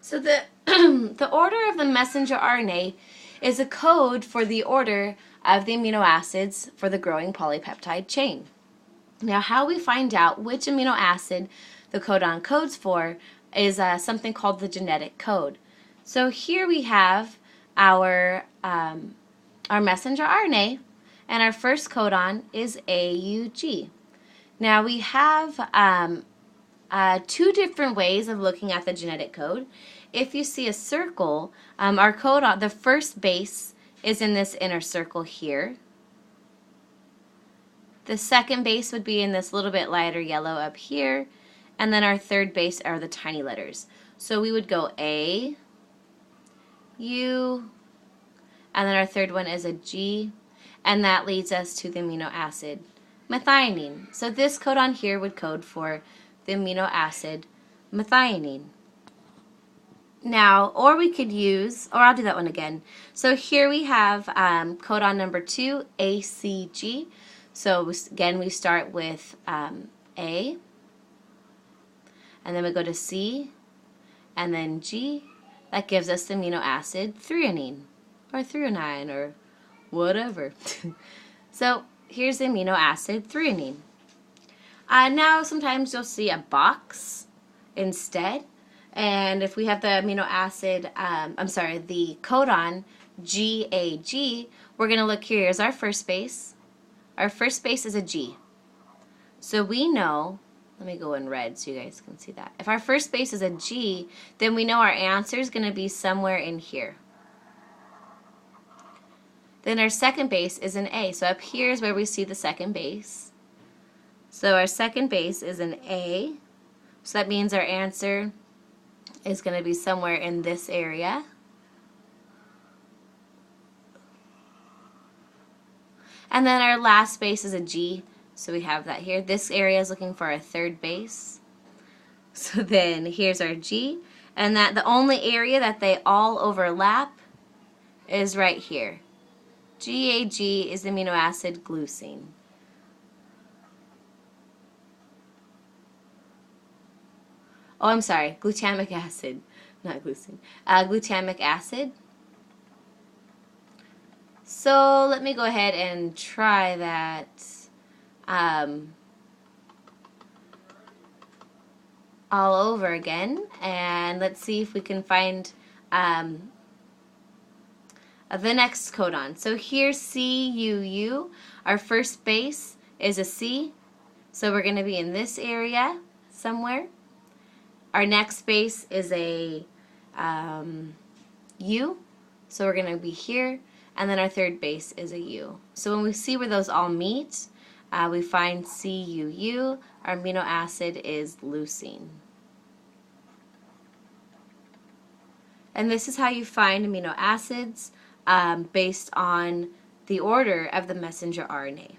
So the the order of the messenger RNA is a code for the order of the amino acids for the growing polypeptide chain. Now, how we find out which amino acid the codon codes for is something called the genetic code. So here we have our messenger RNA, and our first codon is AUG. Now we have two different ways of looking at the genetic code. If you see a circle, our codon, the first base is in this inner circle here. The second base would be in this little bit lighter yellow up here, and then our third base are the tiny letters. So we would go A, U, and then our third one is a G, and that leads us to the amino acid methionine. So this codon here would code for the amino acid methionine. Now, or we could use, or I'll do that one again. So here we have codon number 2, ACG. So again, we start with A, and then we go to C, and then G. That gives us the amino acid threonine, or threonine, or whatever. So here's the amino acid threonine. Now sometimes you'll see a box instead, and if we have the amino acid, the codon GAG, we're going to look here. Here's our first base. Our first base is a G. So we know, let me go in red so you guys can see that. If our first base is a G, then we know our answer is going to be somewhere in here. Then our second base is an A. So up here is where we see the second base. So our second base is an A. So that means our answer is going to be somewhere in this area. And then our last base is a G. So we have that here. This area is looking for a third base. So then here's our G. And that the only area that they all overlap is right here. GAG is the amino acid glucine. Oh, I'm sorry, glutamic acid, not glucine. Glutamic acid. So let me go ahead and try that all over again, and let's see if we can find the next codon. So here's CUU. Our first base is a C, so we're going to be in this area somewhere. Our next base is a U, so we're going to be here, and then our third base is a U. So when we see where those all meet, we find CUU. Our amino acid is leucine. And this is how you find amino acids based on the order of the messenger RNA.